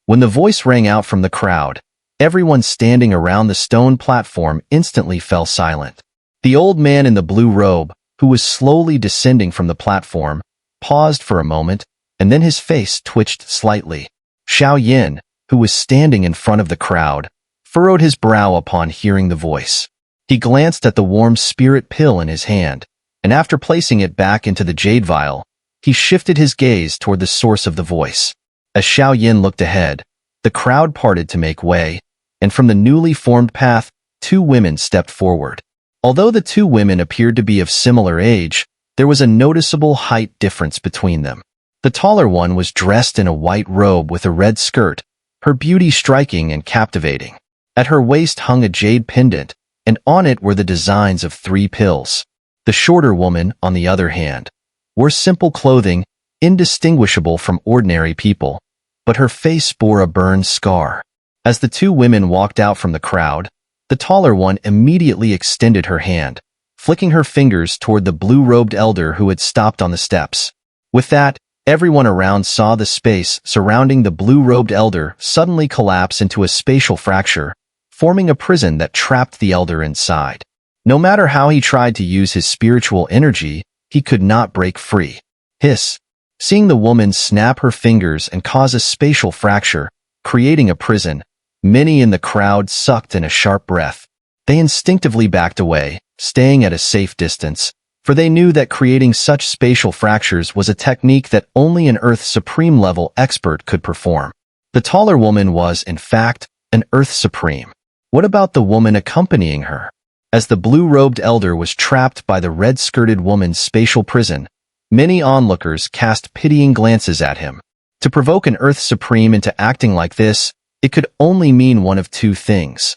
When the voice rang out from the crowd, everyone standing around the stone platform instantly fell silent. The old man in the blue robe, who was slowly descending from the platform, paused for a moment, and then his face twitched slightly. Xiao Yin, who was standing in front of the crowd, furrowed his brow upon hearing the voice. He glanced at the warm spirit pill in his hand, and after placing it back into the jade vial, he shifted his gaze toward the source of the voice. As Xiao Yin looked ahead, the crowd parted to make way, and from the newly formed path, two women stepped forward. Although the two women appeared to be of similar age, there was a noticeable height difference between them. The taller one was dressed in a white robe with a red skirt, her beauty striking and captivating. At her waist hung a jade pendant, and on it were the designs of 3 pills. The shorter woman, on the other hand, wore simple clothing, indistinguishable from ordinary people, but her face bore a burned scar. As the two women walked out from the crowd, the taller one immediately extended her hand, flicking her fingers toward the blue-robed elder who had stopped on the steps. With that, everyone around saw the space surrounding the blue-robed elder suddenly collapse into a spatial fracture, forming a prison that trapped the elder inside. No matter how he tried to use his spiritual energy, he could not break free. Hiss. Seeing the woman snap her fingers and cause a spatial fracture, creating a prison, many in the crowd sucked in a sharp breath. They instinctively backed away, staying at a safe distance, for they knew that creating such spatial fractures was a technique that only an Earth Supreme level expert could perform. The taller woman was, in fact, an Earth Supreme. What about the woman accompanying her? As the blue-robed elder was trapped by the red-skirted woman's spatial prison, many onlookers cast pitying glances at him. To provoke an Earth Supreme into acting like this, it could only mean one of two things.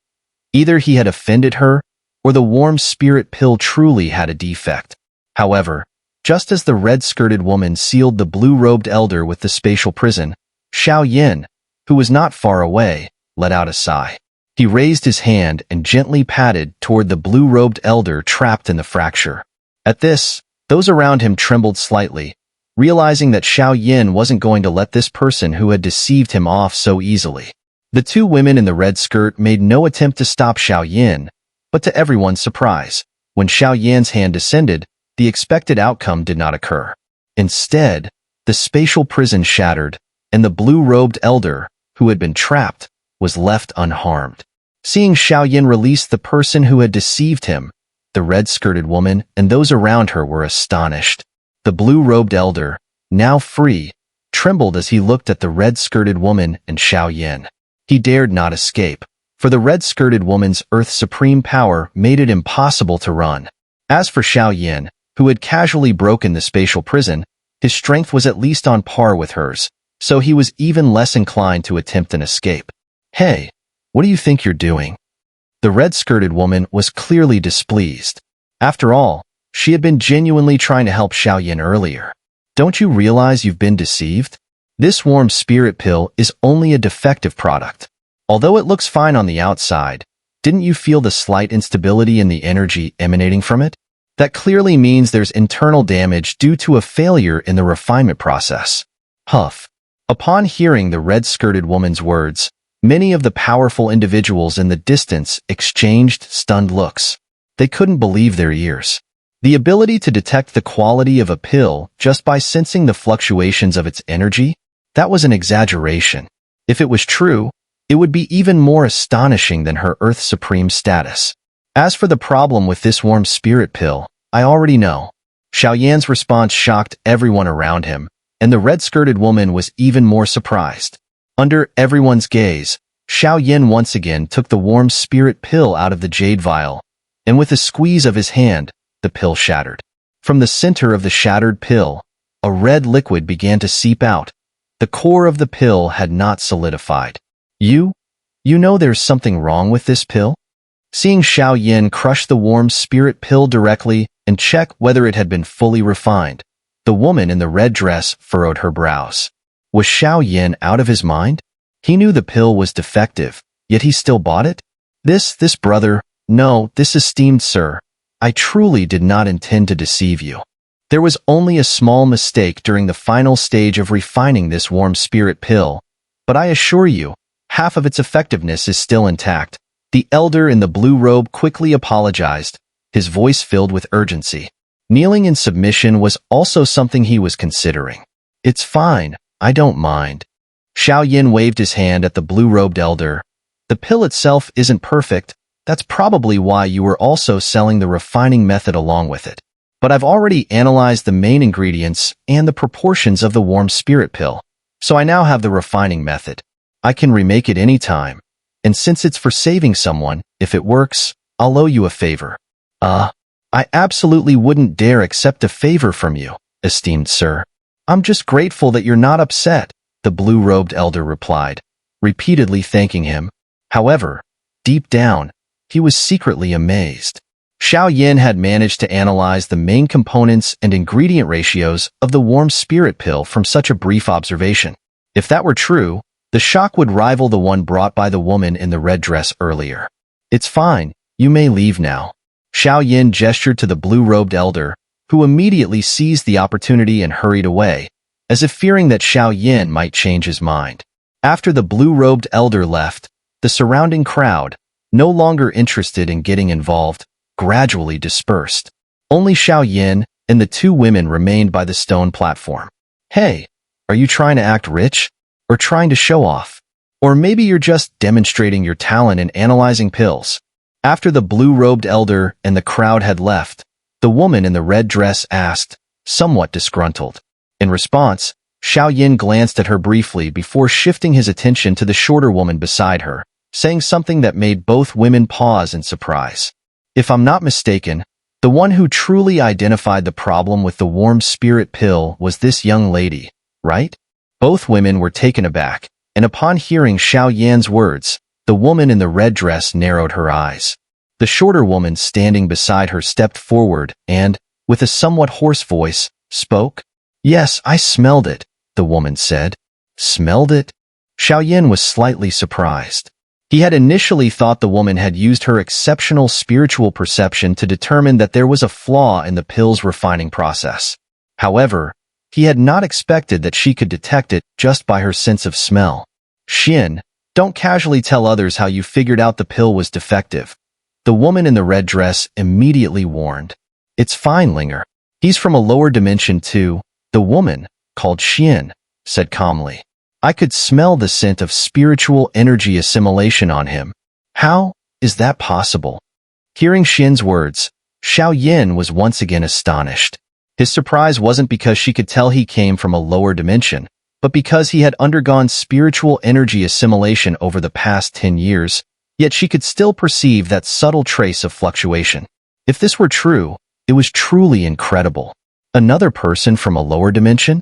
Either he had offended her, or the warm spirit pill truly had a defect. However, just as the red-skirted woman sealed the blue-robed elder with the spatial prison, Xiao Yin, who was not far away, let out a sigh. He raised his hand and gently patted toward the blue-robed elder trapped in the fracture. At this, those around him trembled slightly, realizing that Xiao Yin wasn't going to let this person who had deceived him off so easily. The two women in the red skirt made no attempt to stop Xiao Yin, but to everyone's surprise, when Xiao Yin's hand descended, the expected outcome did not occur. Instead, the spatial prison shattered, and the blue-robed elder, who had been trapped, was left unharmed. Seeing Xiao Yin release the person who had deceived him, the red-skirted woman and those around her were astonished. The blue-robed elder, now free, trembled as he looked at the red-skirted woman and Xiao Yin. He dared not escape, for the red-skirted woman's Earth Supreme power made it impossible to run. As for Xiao Yin, who had casually broken the spatial prison, his strength was at least on par with hers, so he was even less inclined to attempt an escape. Hey, what do you think you're doing? The red-skirted woman was clearly displeased. After all, she had been genuinely trying to help Xiao Yin earlier. Don't you realize you've been deceived? This warm spirit pill is only a defective product. Although it looks fine on the outside, didn't you feel the slight instability in the energy emanating from it? That clearly means there's internal damage due to a failure in the refinement process. Huff. Upon hearing the red-skirted woman's words, many of the powerful individuals in the distance exchanged stunned looks. They couldn't believe their ears. The ability to detect the quality of a pill just by sensing the fluctuations of its energy? That was an exaggeration. If it was true, it would be even more astonishing than her Earth Supreme status. As for the problem with this warm spirit pill, I already know. Xiao Yan's response shocked everyone around him, and the red-skirted woman was even more surprised. Under everyone's gaze, Xiao Yin once again took the warm spirit pill out of the jade vial, and with a squeeze of his hand, the pill shattered. From the center of the shattered pill, a red liquid began to seep out. The core of the pill had not solidified. You know there's something wrong with this pill? Seeing Xiao Yin crush the warm spirit pill directly and check whether it had been fully refined, the woman in the red dress furrowed her brows. Was Xiao Yin out of his mind? He knew the pill was defective, yet he still bought it? This brother, no, this esteemed sir, I truly did not intend to deceive you. There was only a small mistake during the final stage of refining this warm spirit pill, but I assure you, half of its effectiveness is still intact. The elder in the blue robe quickly apologized, his voice filled with urgency. Kneeling in submission was also something he was considering. It's fine, I don't mind. Xiao Yin waved his hand at the blue-robed elder. The pill itself isn't perfect, that's probably why you were also selling the refining method along with it. But I've already analyzed the main ingredients and the proportions of the warm spirit pill, so I now have the refining method. I can remake it any time. And since it's for saving someone, if it works, I'll owe you a favor. I absolutely wouldn't dare accept a favor from you, esteemed sir. I'm just grateful that you're not upset, the blue-robed elder replied, repeatedly thanking him. However, deep down, he was secretly amazed. Xiao Yin had managed to analyze the main components and ingredient ratios of the warm spirit pill from such a brief observation. If that were true, the shock would rival the one brought by the woman in the red dress earlier. It's fine, you may leave now. Xiao Yin gestured to the blue-robed elder, who immediately seized the opportunity and hurried away, as if fearing that Xiao Yin might change his mind. After the blue-robed elder left, the surrounding crowd, no longer interested in getting involved, gradually dispersed. Only Xiao Yin and the two women remained by the stone platform. Hey, are you trying to act rich? Or trying to show off? Or maybe you're just demonstrating your talent in analyzing pills. After the blue-robed elder and the crowd had left, the woman in the red dress asked, somewhat disgruntled. In response, Xiao Yin glanced at her briefly before shifting his attention to the shorter woman beside her, saying something that made both women pause in surprise. If I'm not mistaken, the one who truly identified the problem with the warm spirit pill was this young lady, right? Both women were taken aback, and upon hearing Xiao Yan's words, the woman in the red dress narrowed her eyes. The shorter woman standing beside her stepped forward and, with a somewhat hoarse voice, spoke. Yes, I smelled it, the woman said. Smelled it? Xiao Yin was slightly surprised. He had initially thought the woman had used her exceptional spiritual perception to determine that there was a flaw in the pill's refining process. However, he had not expected that she could detect it just by her sense of smell. Xin, don't casually tell others how you figured out the pill was defective. The woman in the red dress immediately warned. It's fine, Xun'er. He's from a lower dimension too. The woman, called Xin, said calmly. I could smell the scent of spiritual energy assimilation on him. How is that possible? Hearing Xin's words, Xiao Yin was once again astonished. His surprise wasn't because she could tell he came from a lower dimension, but because he had undergone spiritual energy assimilation over the past 10 years, yet she could still perceive that subtle trace of fluctuation. If this were true, it was truly incredible. Another person from a lower dimension?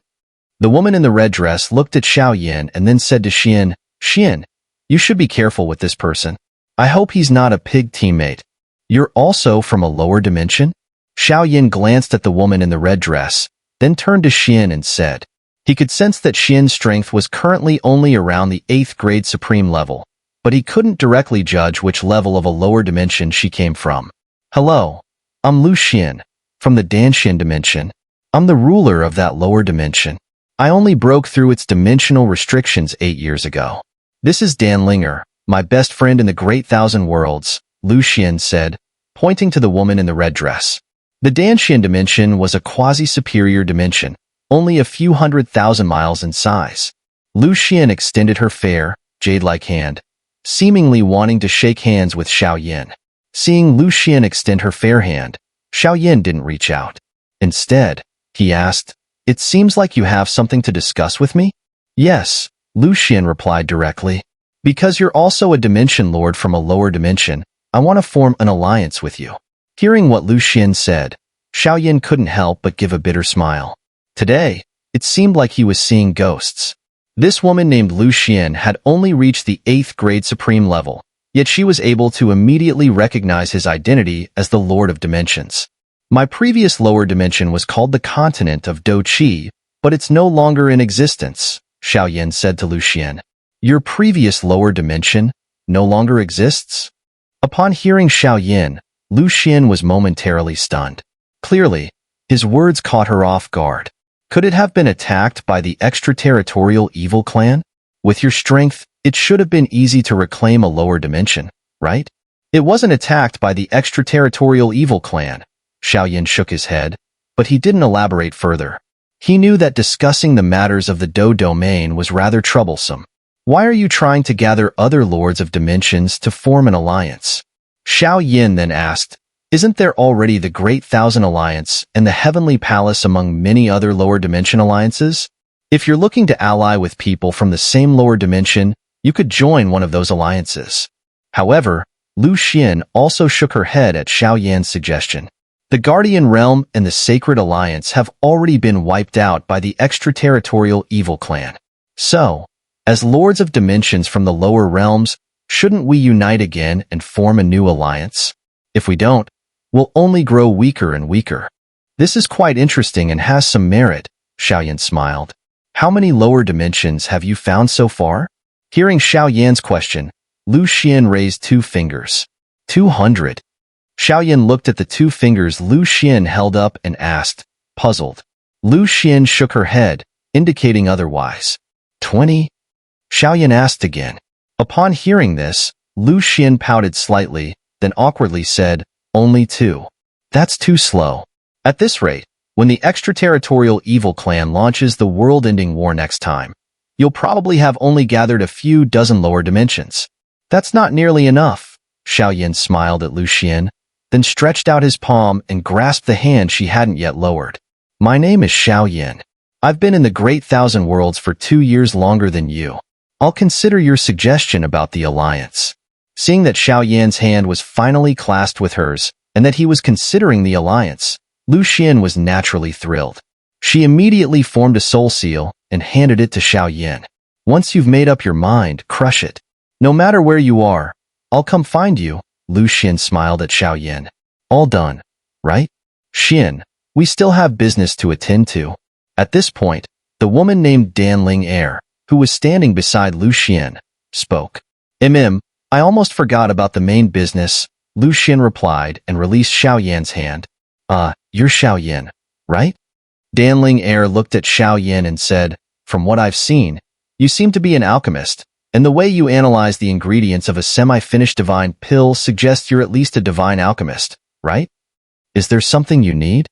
The woman in the red dress looked at Xiao Yin and then said to Xin, Xin, you should be careful with this person. I hope he's not a pig teammate. You're also from a lower dimension? Xiao Yin glanced at the woman in the red dress, then turned to Xin and said. He could sense that Xin's strength was currently only around the 8th grade supreme level, but he couldn't directly judge which level of a lower dimension she came from. Hello, I'm Lu Xin, from the Danshin dimension. I'm the ruler of that lower dimension. I only broke through its dimensional restrictions 8 years ago. This is Dan Xun'er, my best friend in the Great Thousand Worlds, Lu Xin said, pointing to the woman in the red dress. The Danshin dimension was a quasi-superior dimension, only a few 100,000 miles in size. Lu Xin extended her fair, jade-like hand, seemingly wanting to shake hands with Xiao Yin. Seeing Lu Xin extend her fair hand, Xiao Yin didn't reach out. Instead, he asked, It seems like you have something to discuss with me? Yes, Lu Xin replied directly. Because you're also a dimension lord from a lower dimension, I want to form an alliance with you. Hearing what Lu Xin said, Xiao Yin couldn't help but give a bitter smile. Today, it seemed like he was seeing ghosts. This woman named Lu Xin had only reached the 8th grade supreme level, yet she was able to immediately recognize his identity as the Lord of Dimensions. My previous lower dimension was called the continent of Do Qi, but it's no longer in existence, Xiao Yin said to Lu Xin. Your previous lower dimension no longer exists? Upon hearing Xiao Yin, Lu Xin was momentarily stunned. Clearly, his words caught her off guard. Could it have been attacked by the extraterritorial evil clan? With your strength, it should have been easy to reclaim a lower dimension, right? It wasn't attacked by the extraterritorial evil clan. Xiao Yin shook his head, but he didn't elaborate further. He knew that discussing the matters of the Do domain was rather troublesome. Why are you trying to gather other lords of dimensions to form an alliance? Xiao Yin then asked, isn't there already the Great Thousand Alliance and the Heavenly Palace among many other lower dimension alliances? If you're looking to ally with people from the same lower dimension, you could join one of those alliances. However, Lu Xin also shook her head at Xiao Yan's suggestion. The Guardian Realm and the Sacred Alliance have already been wiped out by the extraterritorial evil clan. So, as lords of dimensions from the lower realms, shouldn't we unite again and form a new alliance? If we don't, we'll only grow weaker and weaker. This is quite interesting and has some merit, Xiao Yan smiled. How many lower dimensions have you found so far? Hearing Xiao Yan's question, Lu Xin raised 2 fingers. 200. Xiao Yan looked at the 2 fingers Lu Xin held up and asked, puzzled. Lu Xin shook her head, indicating otherwise. 20? Xiao Yan asked again. Upon hearing this, Lu Xin pouted slightly, then awkwardly said, only 2. That's too slow. At this rate, when the extraterritorial evil clan launches the world-ending war next time, you'll probably have only gathered a few dozen lower dimensions. That's not nearly enough. Xiao Yin smiled at Lu Xin, then stretched out his palm and grasped the hand she hadn't yet lowered. My name is Xiao Yin. I've been in the Great Thousand Worlds for 2 years longer than you. I'll consider your suggestion about the alliance. Seeing that Xiao Yan's hand was finally clasped with hers, and that he was considering the alliance, Lu Xin was naturally thrilled. She immediately formed a soul seal and handed it to Xiao Yin. Once you've made up your mind, crush it. No matter where you are, I'll come find you. Lu Xin smiled at Xiao Yin. All done, right? Xin, we still have business to attend to. At this point, the woman named Danling Er, who was standing beside Lu Xin, spoke. I almost forgot about the main business, Lu Xin replied and released Xiao Yan's hand. You're Xiao Yin, right? Danling Er looked at Xiao Yin and said, from what I've seen, you seem to be an alchemist, and the way you analyze the ingredients of a semi-finished divine pill suggests you're at least a divine alchemist, right? Is there something you need?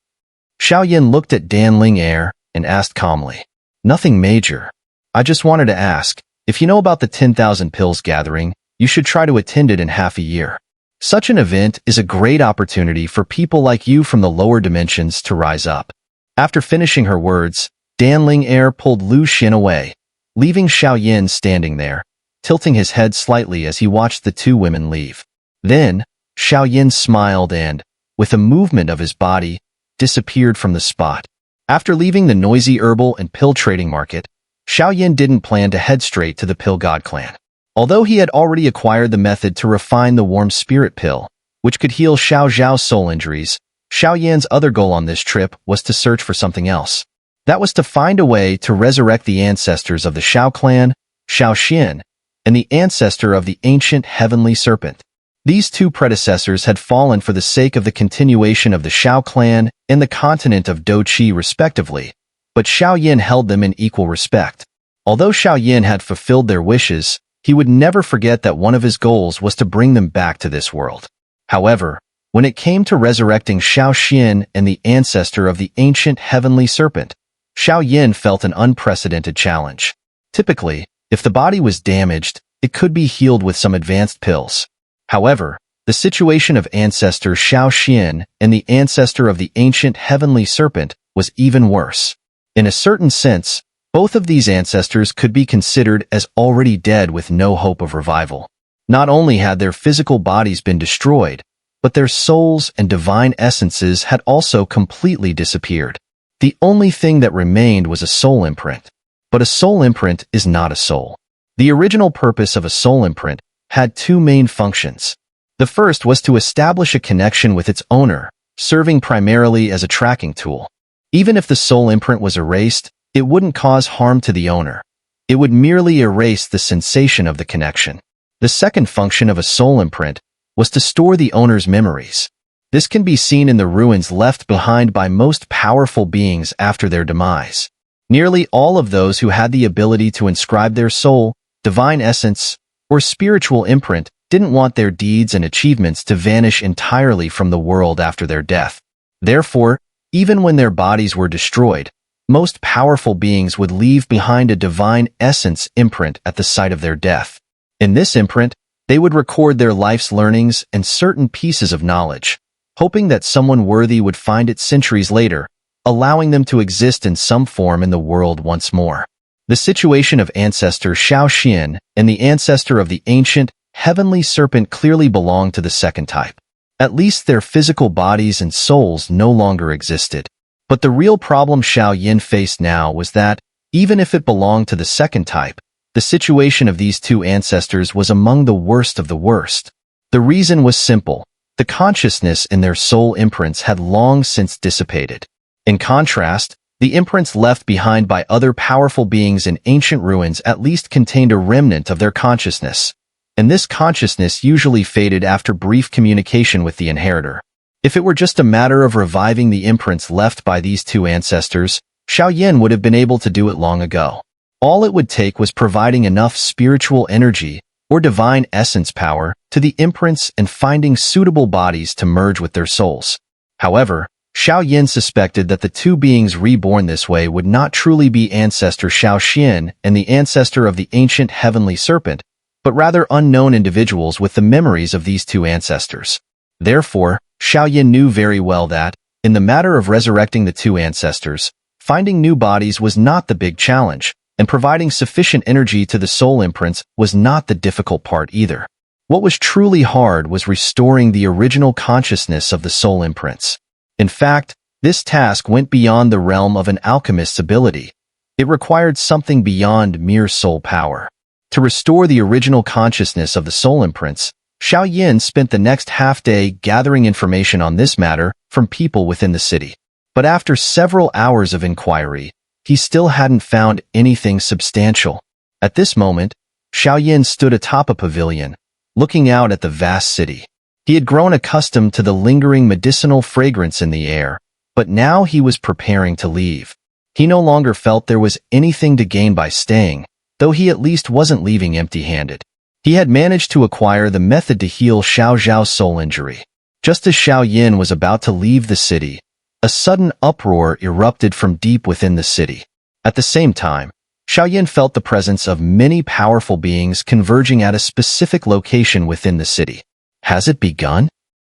Xiao Yin looked at Danling Er and asked calmly. Nothing major. I just wanted to ask, if you know about the 10,000 pills gathering, you should try to attend it in half a year. Such an event is a great opportunity for people like you from the lower dimensions to rise up. After finishing her words, Danling Er pulled Lu Xin away, leaving Xiao Yin standing there, tilting his head slightly as he watched the 2 women leave. Then, Xiao Yin smiled and, with a movement of his body, disappeared from the spot. After leaving the noisy herbal and pill trading market, Xiao Yin didn't plan to head straight to the Pill God clan. Although he had already acquired the method to refine the warm spirit pill, which could heal Xiao Zhao's soul injuries, Xiao Yan's other goal on this trip was to search for something else. That was to find a way to resurrect the ancestors of the Xiao clan, Xiao Xin, and the ancestor of the ancient heavenly serpent. These 2 predecessors had fallen for the sake of the continuation of the Xiao clan and the continent of Doqi respectively, but Xiao Yin held them in equal respect. Although Xiao Yin had fulfilled their wishes, he would never forget that one of his goals was to bring them back to this world. However, when it came to resurrecting Xiao Xin and the ancestor of the ancient heavenly serpent, Xiao Yin felt an unprecedented challenge. Typically, if the body was damaged, it could be healed with some advanced pills. However, the situation of ancestor Xiao Xin and the ancestor of the ancient heavenly serpent was even worse. In a certain sense, both of these ancestors could be considered as already dead with no hope of revival. Not only had their physical bodies been destroyed, but their souls and divine essences had also completely disappeared. The only thing that remained was a soul imprint. But a soul imprint is not a soul. The original purpose of a soul imprint had 2 main functions. The first was to establish a connection with its owner, serving primarily as a tracking tool. Even if the soul imprint was erased, it wouldn't cause harm to the owner. It would merely erase the sensation of the connection. The second function of a soul imprint was to store the owner's memories. This can be seen in the ruins left behind by most powerful beings after their demise. Nearly all of those who had the ability to inscribe their soul divine essence, or spiritual imprint didn't want their deeds and achievements to vanish entirely from the world after their death. Therefore, even when their bodies were destroyed, most powerful beings would leave behind a divine essence imprint at the site of their death. In this imprint, they would record their life's learnings and certain pieces of knowledge, hoping that someone worthy would find it centuries later, allowing them to exist in some form in the world once more. The situation of ancestor Xiao Yin and the ancestor of the ancient, heavenly serpent clearly belonged to the second type. At least their physical bodies and souls no longer existed. But the real problem Xiao Yin faced now was that, even if it belonged to the second type, the situation of these two ancestors was among the worst of the worst. The reason was simple. The consciousness in their soul imprints had long since dissipated. In contrast, the imprints left behind by other powerful beings in ancient ruins at least contained a remnant of their consciousness, and this consciousness usually faded after brief communication with the inheritor. If it were just a matter of reviving the imprints left by these two ancestors, Xiao Yin would have been able to do it long ago. All it would take was providing enough spiritual energy or divine essence power to the imprints and finding suitable bodies to merge with their souls. However, Xiao Yin suspected that the two beings reborn this way would not truly be ancestor Xiao Yin and the ancestor of the ancient heavenly serpent, but rather unknown individuals with the memories of these two ancestors. Therefore, Xiao Yin knew very well that, in the matter of resurrecting the two ancestors, finding new bodies was not the big challenge, and providing sufficient energy to the soul imprints was not the difficult part either. What was truly hard was restoring the original consciousness of the soul imprints. In fact, this task went beyond the realm of an alchemist's ability. It required something beyond mere soul power. To restore the original consciousness of the soul imprints, Xiao Yin spent the next half-day gathering information on this matter from people within the city. But after several hours of inquiry, he still hadn't found anything substantial. At this moment, Xiao Yin stood atop a pavilion, looking out at the vast city. He had grown accustomed to the lingering medicinal fragrance in the air, but now he was preparing to leave. He no longer felt there was anything to gain by staying, though he at least wasn't leaving empty-handed. He had managed to acquire the method to heal Xiao Zhao's soul injury. Just as Xiao Yin was about to leave the city, a sudden uproar erupted from deep within the city. At the same time, Xiao Yin felt the presence of many powerful beings converging at a specific location within the city. Has it begun?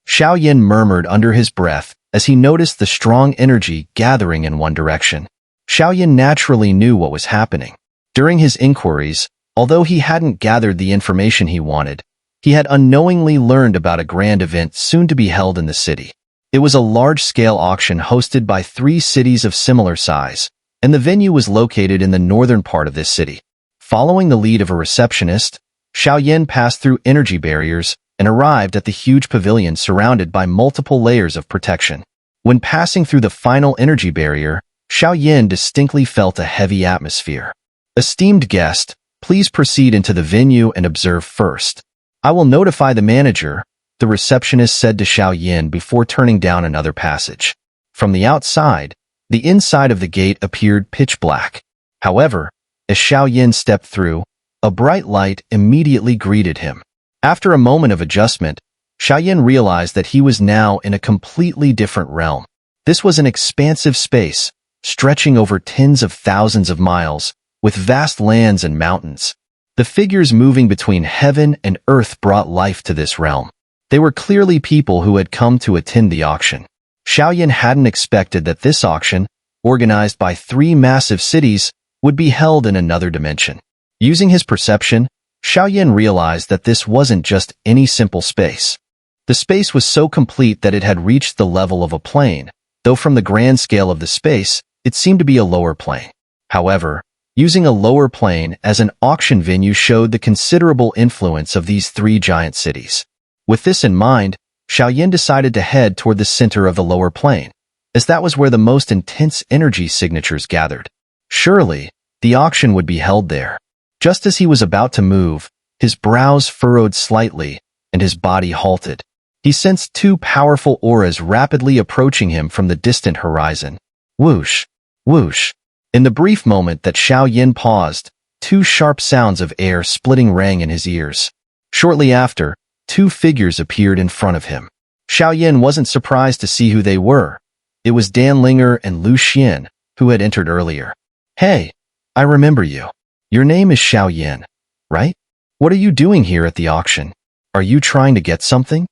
Xiao Yin murmured under his breath as he noticed the strong energy gathering in one direction. Xiao Yin naturally knew what was happening. During his inquiries, although he hadn't gathered the information he wanted, he had unknowingly learned about a grand event soon to be held in the city. It was a large-scale auction hosted by 3 cities of similar size, and the venue was located in the northern part of this city. Following the lead of a receptionist, Xiao Yin passed through energy barriers and arrived at the huge pavilion surrounded by multiple layers of protection. When passing through the final energy barrier, Xiao Yin distinctly felt a heavy atmosphere. Esteemed guest, please proceed into the venue and observe first. I will notify the manager, the receptionist said to Xiao Yin before turning down another passage. From the outside, the inside of the gate appeared pitch black. However, as Xiao Yin stepped through, a bright light immediately greeted him. After a moment of adjustment, Xiao Yin realized that he was now in a completely different realm. This was an expansive space, stretching over tens of thousands of miles, with vast lands and mountains. The figures moving between heaven and earth brought life to this realm. They were clearly people who had come to attend the auction. Xiao Yin hadn't expected that this auction, organized by 3 massive cities, would be held in another dimension. Using his perception, Xiao Yin realized that this wasn't just any simple space. The space was so complete that it had reached the level of a plane, though from the grand scale of the space, it seemed to be a lower plane. However, using a lower plane as an auction venue showed the considerable influence of these 3 giant cities. With this in mind, Xiao Yin decided to head toward the center of the lower plane, as that was where the most intense energy signatures gathered. Surely, the auction would be held there. Just as he was about to move, his brows furrowed slightly, and his body halted. He sensed 2 powerful auras rapidly approaching him from the distant horizon. Whoosh! Whoosh! In the brief moment that Xiao Yin paused, Two sharp sounds of air splitting rang in his ears. Shortly after, two figures appeared in front of him. Xiao Yin wasn't surprised to see who they were. It was Xun'er and Lu Xian, who had entered earlier. "Hey, I remember you. Your name is Xiao Yin, right? What are you doing here at the auction? Are you trying to get something?"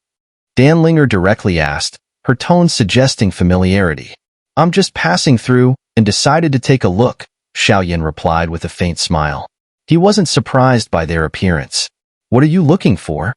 Xun'er directly asked, her tone suggesting familiarity. "I'm just passing through and decided to take a look," Xiao Yin replied with a faint smile. He wasn't surprised by their appearance. "What are you looking for?"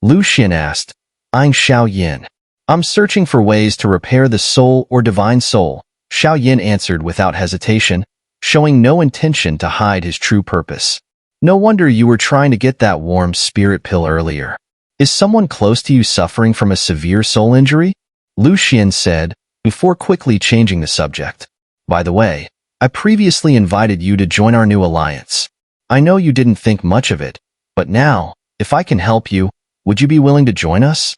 Lu Xian asked. "I'm Xiao Yin. I'm searching for ways to repair the soul or divine soul," Xiao Yin answered without hesitation, showing no intention to hide his true purpose. "No wonder you were trying to get that warm spirit pill earlier. Is someone close to you suffering from a severe soul injury?" Lu Xian said, before quickly changing the subject. "By the way, I previously invited you to join our new alliance. I know you didn't think much of it, but now, if I can help you, would you be willing to join us?"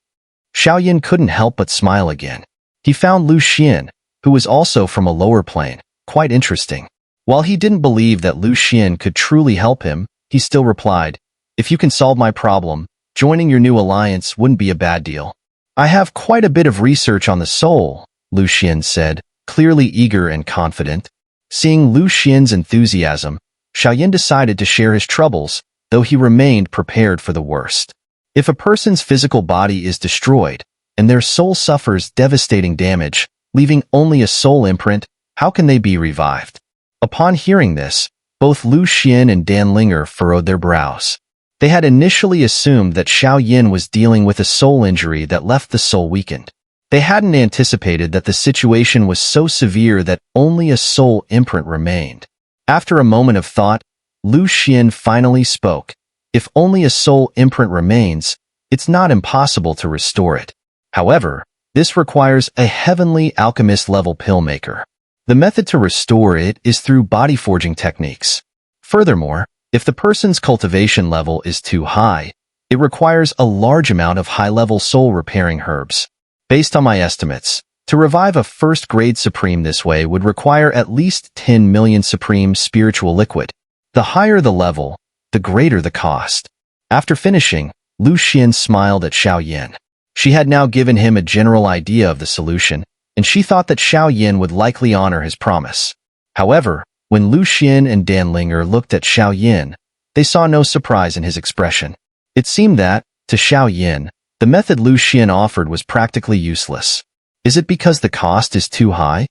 Xiao Yin couldn't help but smile again. He found Lu Xian, who was also from a lower plane, quite interesting. While he didn't believe that Lu Xian could truly help him, he still replied, "If you can solve my problem, joining your new alliance wouldn't be a bad deal." "I have quite a bit of research on the soul," Lu Xian said, clearly eager and confident. Seeing Lu Xian's enthusiasm, Xiao Yin decided to share his troubles, though he remained prepared for the worst. If a person's physical body is destroyed, and their soul suffers devastating damage, leaving only a soul imprint, how can they be revived? Upon hearing this, both Lu Xian and Xun'er furrowed their brows. They had initially assumed that Xiao Yin was dealing with a soul injury that left the soul weakened. They hadn't anticipated that the situation was so severe that only a soul imprint remained. After a moment of thought, Lu Xian finally spoke. "If only a soul imprint remains, it's not impossible to restore it. However, this requires a heavenly alchemist-level pill maker. The method to restore it is through body forging techniques. Furthermore, if the person's cultivation level is too high, it requires a large amount of high-level soul-repairing herbs. Based on my estimates, to revive a first-grade Supreme this way would require at least 10 million Supreme spiritual liquid. The higher the level, the greater the cost." After finishing, Lu Xian smiled at Xiao Yin. She had now given him a general idea of the solution, and she thought that Xiao Yin would likely honor his promise. However, when Lu Xian and Xun'er looked at Xiao Yin, they saw no surprise in his expression. It seemed that, to Xiao Yin, the method Lu Xian offered was practically useless. Is it because the cost is too high?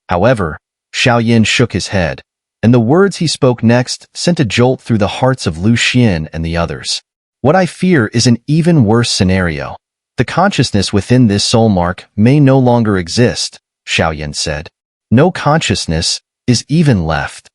However, Xiao Yin shook his head, and the words he spoke next sent a jolt through the hearts of Lu Xian and the others. "What I fear is an even worse scenario. The consciousness within this soul mark may no longer exist," Xiao Yin said. "No consciousness is even left."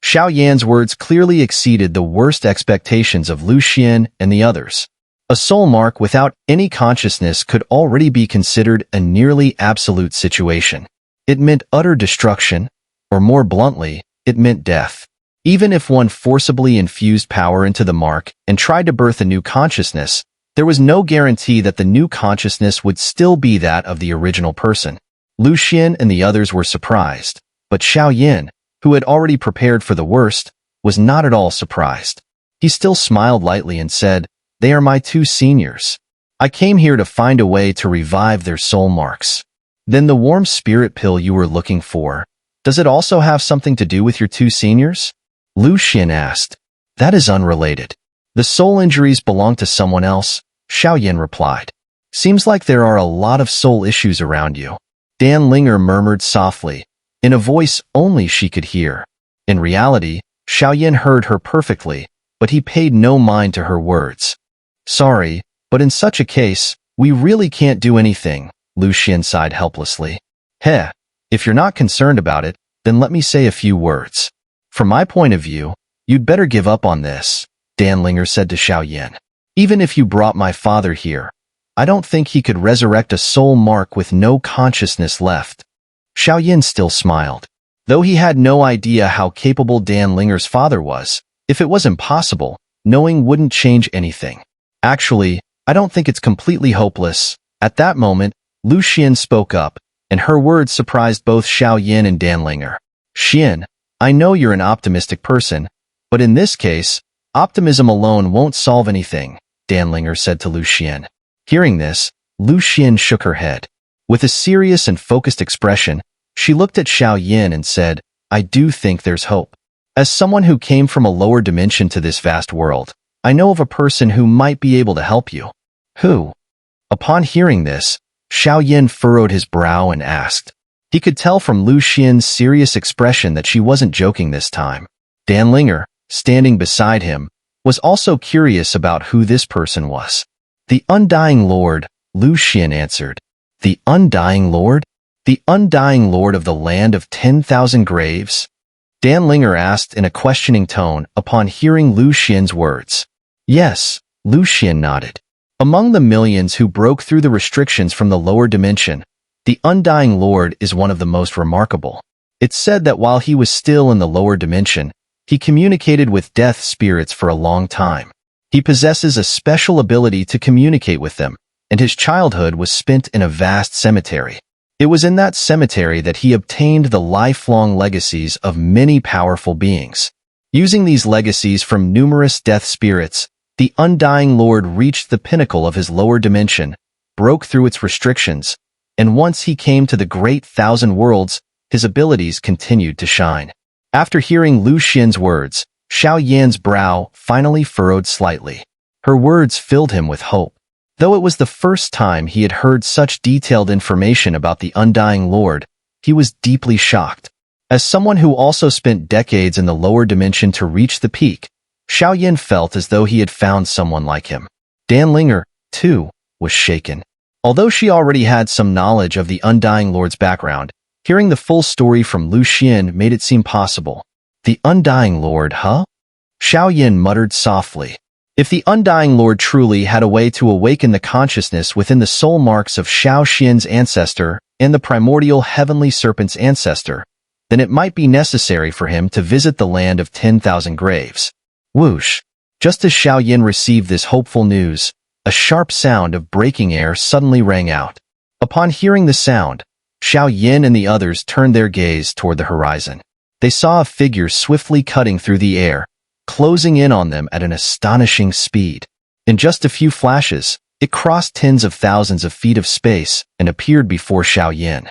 Xiao Yan's words clearly exceeded the worst expectations of Lu Xian and the others. A soul mark without any consciousness could already be considered a nearly absolute situation. It meant utter destruction, or more bluntly, it meant death. Even if one forcibly infused power into the mark and tried to birth a new consciousness, there was no guarantee that the new consciousness would still be that of the original person. Lu Xian and the others were surprised, but Xiao Yin, who had already prepared for the worst, was not at all surprised. He still smiled lightly and said, "They are my two seniors. I came here to find a way to revive their soul marks." "Then the warm spirit pill you were looking for, does it also have something to do with your two seniors?" Lu Xian asked. "That is unrelated. The soul injuries belong to someone else," Xiao Yin replied. "Seems like there are a lot of soul issues around you," Xun'er murmured softly, in a voice only she could hear. In reality, Xiao Yin heard her perfectly, but he paid no mind to her words. "Sorry, but in such a case, we really can't do anything," Lu Xian sighed helplessly. "Heh, if you're not concerned about it, then let me say a few words. From my point of view, you'd better give up on this," Xun'er said to Xiao Yin. "Even if you brought my father here, I don't think he could resurrect a soul mark with no consciousness left." Xiao Yin still smiled. Though he had no idea how capable Xun'er's father was, if it was impossible, knowing wouldn't change anything. "Actually, I don't think it's completely hopeless." At that moment, Lu Xian spoke up, and her words surprised both Xiao Yin and Xun'er. "Xian, I know you're an optimistic person, But in this case, optimism alone won't solve anything, Danlinger said to Lu Xian. Hearing this, Lu Xian shook her head. With a serious and focused expression, she looked at Xiao Yin and said, I do think there's hope. As someone who came from a lower dimension to this vast world, I know of a person who might be able to help you. Who? Upon hearing this, Xiao Yin furrowed his brow and asked. He could tell from Lu Xian's serious expression that she wasn't joking this time. Danlinger, standing beside him, was also curious about who this person was. The Undying Lord, Lu Xian answered. The Undying Lord? The Undying Lord of the land of 10,000 graves? Danlinger asked in a questioning tone upon hearing Lu Xian's words. Yes, Lu Xian nodded. Among the millions who broke through the restrictions from the lower dimension, the Undying Lord is one of the most remarkable. It's said that while he was still in the lower dimension, he communicated with death spirits for a long time. He possesses a special ability to communicate with them, and his childhood was spent in a vast cemetery. It was in that cemetery that he obtained the lifelong legacies of many powerful beings. Using these legacies from numerous death spirits, the Undying Lord reached the pinnacle of his lower dimension, broke through its restrictions, and once he came to the great thousand worlds, his abilities continued to shine. After hearing Lu Xian's words, Xiao Yan's brow finally furrowed slightly. Her words filled him with hope. Though it was the first time he had heard such detailed information about the Undying Lord, he was deeply shocked. As someone who also spent decades in the lower dimension to reach the peak, Xiao Yin felt as though he had found someone like him. Danlinger, too, was shaken. Although she already had some knowledge of the Undying Lord's background, hearing the full story from Lu Xian made it seem possible. The Undying Lord, huh? Xiao Yin muttered softly. If the Undying Lord truly had a way to awaken the consciousness within the soul marks of Xiao Xian's ancestor and the primordial heavenly serpent's ancestor, then it might be necessary for him to visit the land of 10,000 graves. Whoosh! Just as Xiao Yin received this hopeful news, a sharp sound of breaking air suddenly rang out. Upon hearing the sound, Xiao Yin and the others turned their gaze toward the horizon. They saw a figure swiftly cutting through the air, closing in on them at an astonishing speed. In just a few flashes, it crossed tens of thousands of feet of space and appeared before Xiao Yin.